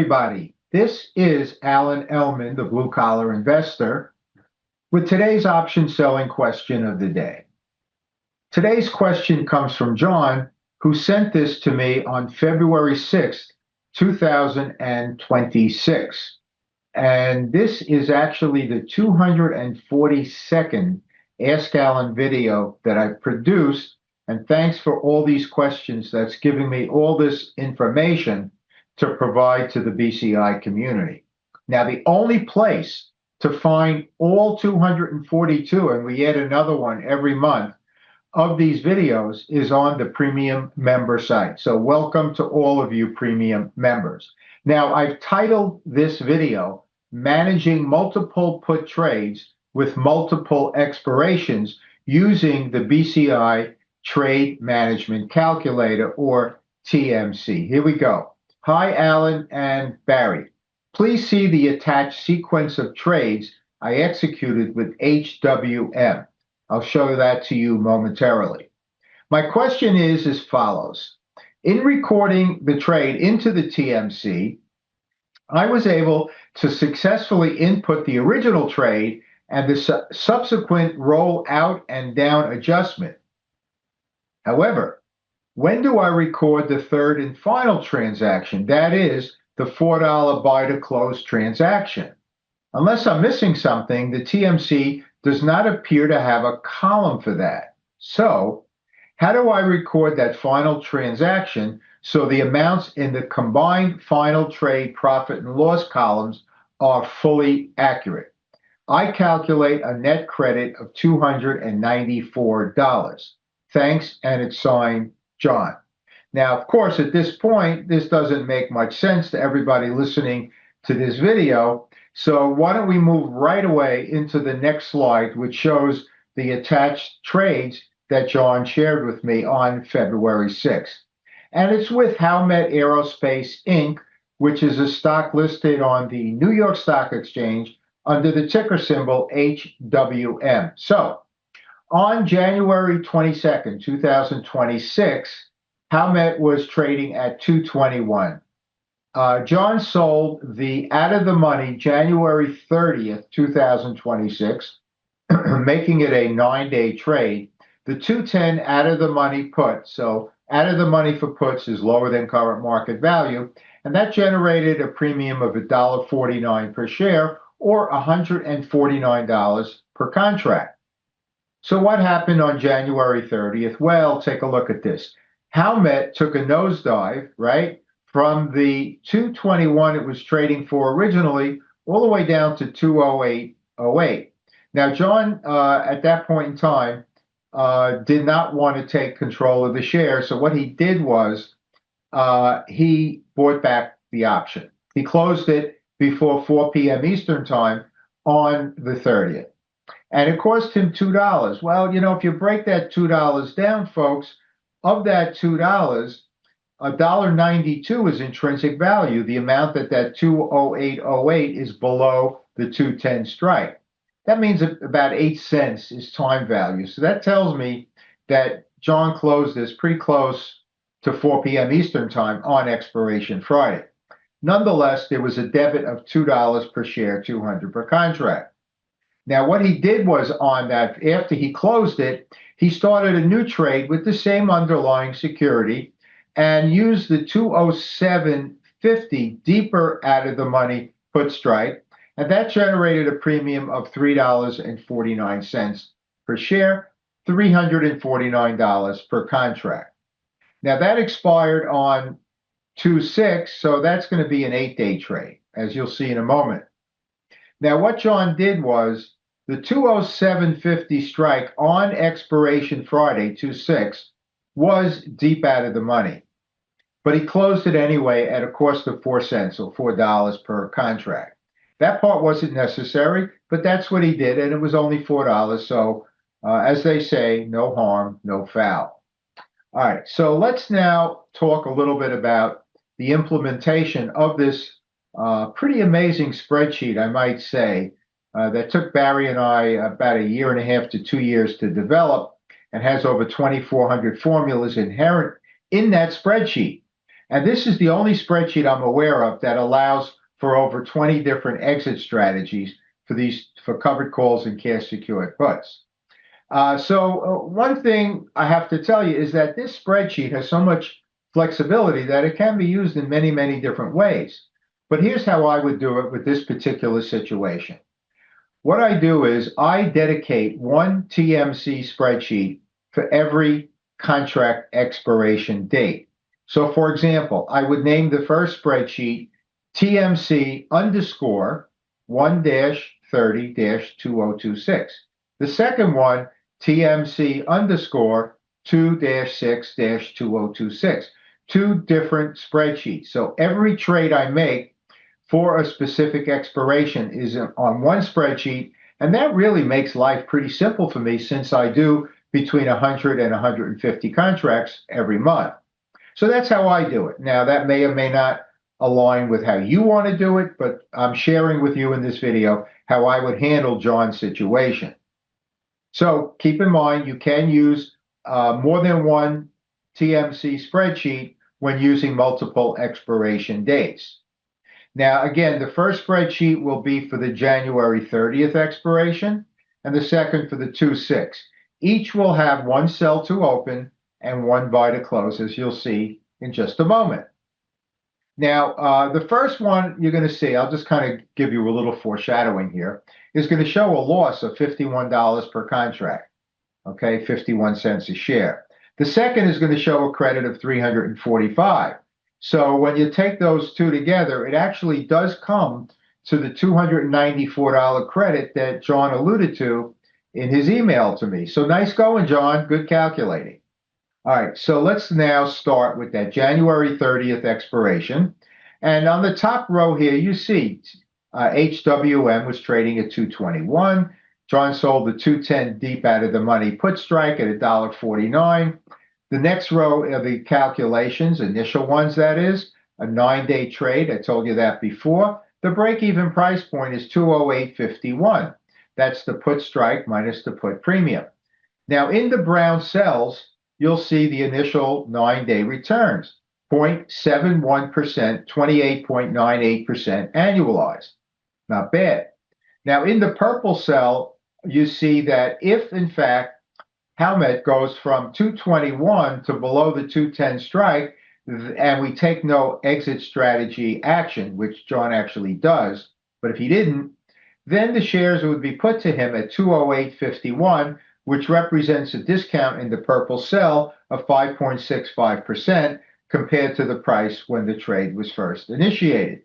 everybody. This is Alan Ellman, the blue collar investor, with today's option selling question of the day. Today's question comes from John, who sent this to me on February 6th, 2026. And this is actually the 242nd Ask Alan video that I've produced. And thanks for all these questions. That's giving me all this information to provide to the BCI community. Now, the only place to find all 242, and we add another one every month, of these videos is on the premium member site. So welcome to all of you premium members. Now, I've titled this video, Managing Multiple Put Trades with Multiple Expirations using the BCI Trade Management Calculator, or TMC. Here we go. Hi, Alan and Barry. Please see the attached sequence of trades I executed with HWM. I'll show that to you momentarily. My question is as follows. In recording the trade into the TMC, I was able to successfully input the original trade and the subsequent roll out and down adjustment. However, when do I record the third and final transaction? That is the $4 buy to close transaction. Unless I'm missing something, the TMC does not appear to have a column for that. So how do I record that final transaction so the amounts in the combined final trade profit and loss columns are fully accurate? I calculate a net credit of $294. Thanks, and it's signed John. Now, of course, at this point, this doesn't make much sense to everybody listening to this video. So why don't we move right away into the next slide, which shows the attached trades that John shared with me on February 6th. And it's with Howmet Aerospace, Inc., which is a stock listed on the New York Stock Exchange under the ticker symbol HWM. So on January 22nd, 2026, Howmet was trading at 221. John sold the out of the money January 30th, 2026, making it a 9-day trade. The 210 out of the money put, so out of the money for puts is lower than current market value, and that generated a premium of $1.49 per share or $149 per contract. So what happened on January 30th? Well, take a look at this. Howmet took a nosedive, right, from the 221 it was trading for originally all the way down to 208.08. Now, John, at that point in time, did not want to take control of the share. So what he did was he bought back the option. He closed it before 4 p.m. Eastern time on the 30th. And it cost him $2. Well, you know, if you break that $2 down, folks, of that $2, $1.92 is intrinsic value, the amount that 208.08 is below the 210 strike. That means about 8 cents is time value. So that tells me that John closed this pretty close to 4 p.m. Eastern time on expiration Friday. Nonetheless, there was a debit of $2 per share, 200 per contract. Now, what he did was on that, after he closed it, he started a new trade with the same underlying security and used the 207.50 deeper out of the money put strike. And that generated a premium of $3.49 per share, $349 per contract. Now, that expired on 2/6, so that's going to be an 8-day trade, as you'll see in a moment. Now, what John did was the 207.50 strike on expiration Friday, 2/6, was deep out of the money. But he closed it anyway at a cost of 4 cents, or $4 per contract. That part wasn't necessary, but that's what he did, and it was only $4. So, as they say, no harm, no foul. All right, so let's now talk a little bit about the implementation of this pretty amazing spreadsheet, I might say, that took Barry and I about 1.5 to 2 years to develop and has over 2,400 formulas inherent in that spreadsheet. And this is the only spreadsheet I'm aware of that allows for over 20 different exit strategies for covered calls and cash secured puts. One thing I have to tell you is that this spreadsheet has so much flexibility that it can be used in many, many different ways. But here's how I would do it with this particular situation. What I do is I dedicate one TMC spreadsheet for every contract expiration date. So for example, I would name the first spreadsheet TMC underscore 1-30-2026. The second one, TMC underscore 2-6-2026. Two different spreadsheets. So every trade I make for a specific expiration is on one spreadsheet, and that really makes life pretty simple for me since I do between 100 and 150 contracts every month. So that's how I do it. Now, that may or may not align with how you want to do it, but I'm sharing with you in this video how I would handle John's situation. So keep in mind, you can use more than one TMC spreadsheet when using multiple expiration dates. Now, again, the first spreadsheet will be for the January 30th expiration, and the second for the 2/6. Each will have one sell to open and one buy to close, as you'll see in just a moment. Now, the first one you're going to see, I'll just kind of give you a little foreshadowing here, is going to show a loss of $51 per contract, okay, 51 cents a share. The second is going to show a credit of 345. So when you take those two together, it actually does come to the $294 credit that John alluded to in his email to me. So nice going, John. Good calculating. All right, so let's now start with that January 30th expiration. And on the top row here, you see HWM was trading at 221. John sold the 210 deep out of the money put strike at $1.49. The next row are the calculations, initial ones, that is, a 9-day trade. I told you that before. The break-even price point is 208.51. That's the put strike minus the put premium. Now, in the brown cells, you'll see the initial 9-day returns, 0.71%, 28.98% annualized. Not bad. Now, in the purple cell, you see that if, in fact, Howmet goes from 221 to below the 210 strike, and we take no exit strategy action, which John actually does, but if he didn't, then the shares would be put to him at 208.51, which represents a discount in the purple cell of 5.65% compared to the price when the trade was first initiated.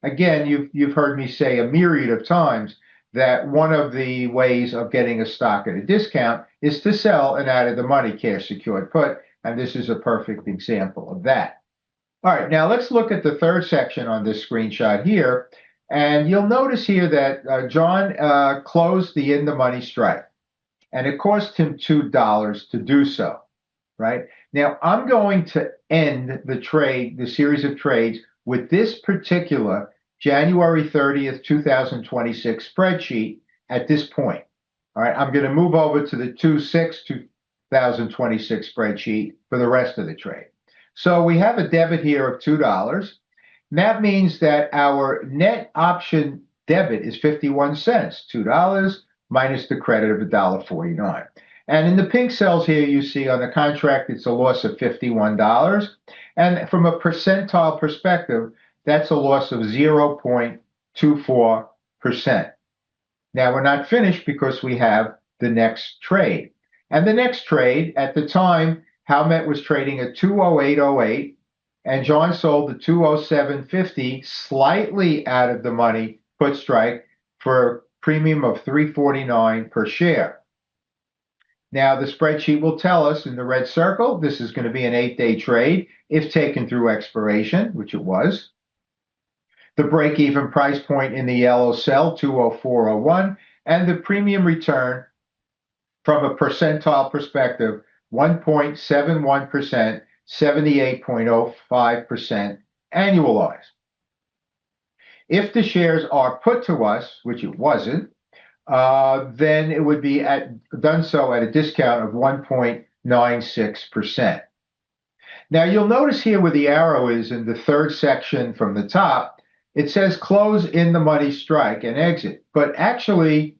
Again, you've heard me say a myriad of times that one of the ways of getting a stock at a discount is to sell an out-of-the-money cash secured put, and this is a perfect example of that. All right, now let's look at the third section on this screenshot here, and you'll notice here that John closed the in-the-money strike, and it cost him $2 to do so, right? Now, I'm going to end the trade, the series of trades, with this particular January 30th, 2026 spreadsheet at this point. All right, I'm going to move over to the 2/6/2026 spreadsheet for the rest of the trade. So we have a debit here of $2. And that means that our net option debit is 51 cents, $2 minus the credit of $1.49. And in the pink cells here, you see on the contract, it's a loss of $51. And from a percentile perspective, that's a loss of 0.24%. Now, we're not finished because we have the next trade. And the next trade, at the time, Howmet was trading at 208.08, and John sold the 207.50, slightly out of the money put strike for a premium of $3.49 per share. Now, the spreadsheet will tell us in the red circle, this is going to be an 8-day trade if taken through expiration, which it was. The break-even price point in the yellow cell, 204.01, and the premium return from a percentile perspective, 1.71%, 78.05% annualized. If the shares are put to us, which it wasn't, then it would be done so at a discount of 1.96%. Now you'll notice here where the arrow is in the third section from the top, it says close in the money strike and exit. But actually,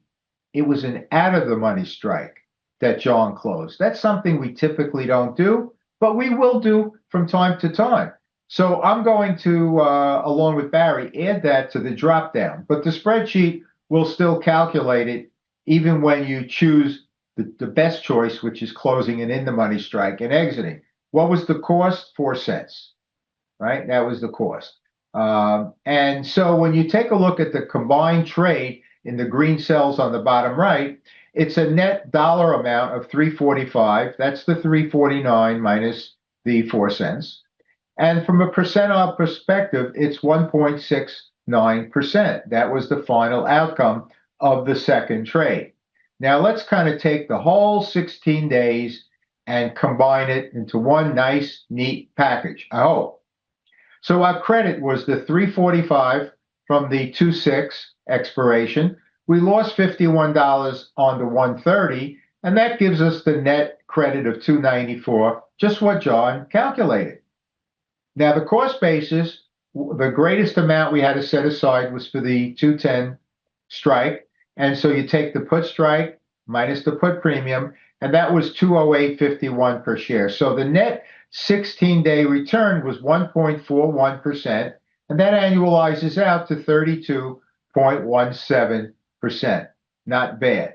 it was an out of the money strike that John closed. That's something we typically don't do, but we will do from time to time. So I'm going to, along with Barry, add that to the drop down. But the spreadsheet will still calculate it even when you choose the best choice, which is closing an in the money strike and exiting. What was the cost? 4 cents, right? That was the cost. And so when you take a look at the combined trade in the green cells on the bottom right, it's a net dollar amount of 345. That's the 349 minus the 4 cents. And from a percentile perspective, it's 1.69%. That was the final outcome of the second trade. Now let's kind of take the whole 16 days and combine it into one nice, neat package, I hope. So our credit was the 345 from the 2/6 expiration. We lost $51 on the 130, and that gives us the net credit of 294, just what John calculated. Now the cost basis, the greatest amount we had to set aside was for the 210 strike. And so you take the put strike minus the put premium, and that was 208.51 per share. So the net 16-day return was 1.41%, and that annualizes out to 32.17%. Not bad.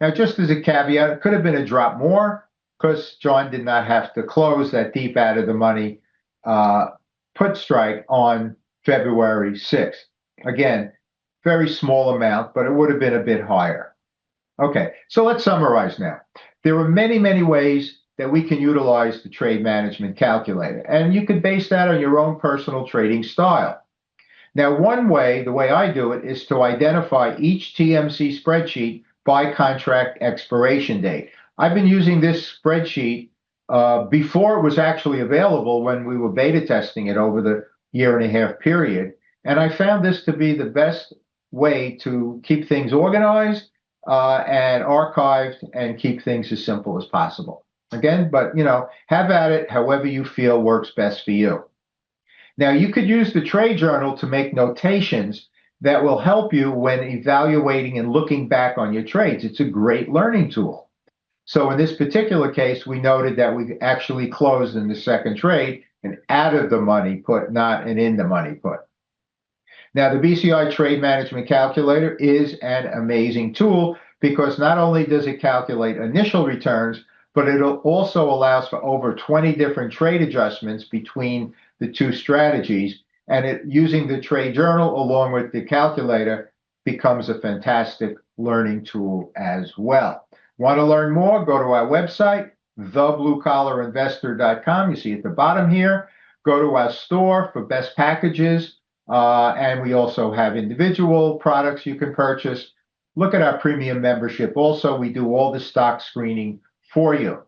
Now, just as a caveat, it could have been a drop more because John did not have to close that deep out of the money put strike on February 6th. Again, very small amount, but it would have been a bit higher. Okay, so let's summarize now. There are many, many ways that we can utilize the trade management calculator, and you can base that on your own personal trading style. Now, one way, the way I do it, is to identify each TMC spreadsheet by contract expiration date. I've been using this spreadsheet before it was actually available when we were beta testing it over the year and a half period, and I found this to be the best way to keep things organized and archived and keep things as simple as possible. Again, but have at it however you feel works best for you. Now, you could use the trade journal to make notations that will help you when evaluating and looking back on your trades. It's a great learning tool. So in this particular case, we noted that we actually closed in the second trade an out of the money put, not an in the money put. Now, the BCI Trade Management Calculator is an amazing tool because not only does it calculate initial returns, but it also allows for over 20 different trade adjustments between the two strategies. And using the trade journal along with the calculator becomes a fantastic learning tool as well. Want to learn more? Go to our website, thebluecollarinvestor.com. You see at the bottom here. Go to our store for best packages. And we also have individual products you can purchase. Look at our premium membership. Also, we do all the stock screening for you.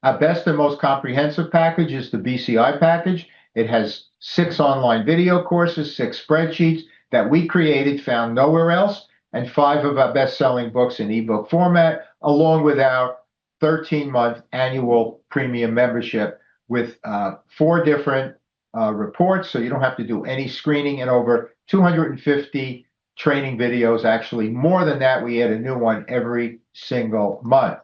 Our best and most comprehensive package is the BCI package. It has 6 online video courses, 6 spreadsheets that we created, found nowhere else, and 5 of our best-selling books in ebook format, along with our 13-month annual premium membership with 4 different reports, so you don't have to do any screening, and over 250 training videos. Actually, more than that, we add a new one every single month.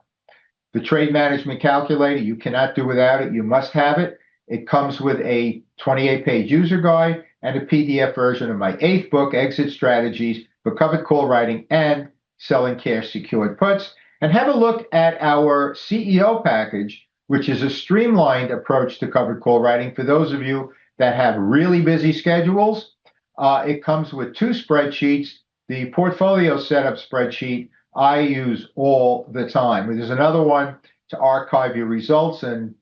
The trade management calculator, you cannot do without it. You must have it. It comes with a 28-page user guide and a PDF version of my 8th book, Exit Strategies for Covered Call Writing and Selling Cash Secured Puts. And have a look at our CEO package, which is a streamlined approach to covered call writing for those of you that have really busy schedules. It comes with 2 spreadsheets. The portfolio setup spreadsheet I use all the time. There's another one to archive your results and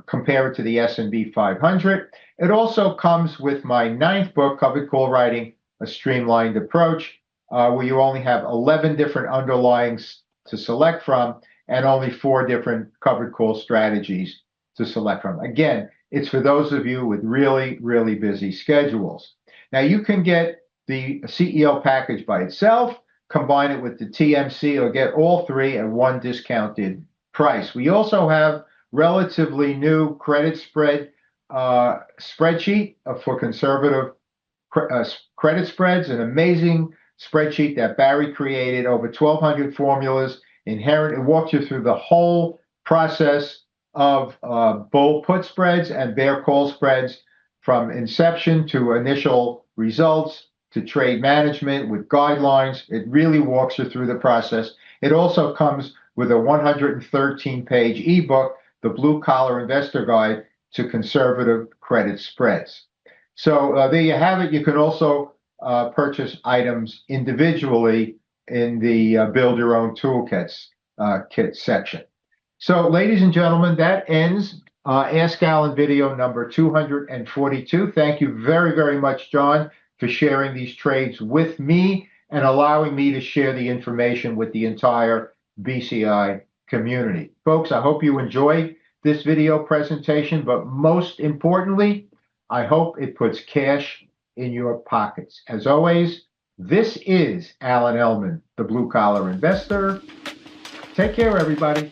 compare it to the S&P 500. It also comes with my 9th book, Covered Call Writing, A Streamlined Approach, where you only have 11 different underlyings to select from and only 4 different covered call strategies to select from. Again, it's for those of you with really, really busy schedules. Now, you can get the CEO package by itself, combine it with the TMC, or get all 3 at one discounted price. We also have relatively new credit spread spreadsheet for conservative credit spreads, an amazing spreadsheet that Barry created, over 1,200 formulas. It walks you through the whole process of bull put spreads and bear call spreads, from inception to initial results to trade management with guidelines. It really walks you through the process. It also comes with a 113-page ebook, The Blue Collar Investor Guide to Conservative Credit Spreads. So there you have it. You can also purchase items individually in the Build Your Own Toolkits kit section. So, ladies and gentlemen, that ends Ask Alan video number 242. Thank you very, very much, John, for sharing these trades with me and allowing me to share the information with the entire BCI community. Folks, I hope you enjoyed this video presentation, but most importantly, I hope it puts cash in your pockets. As always, this is Alan Ellman, the Blue Collar Investor. Take care, everybody.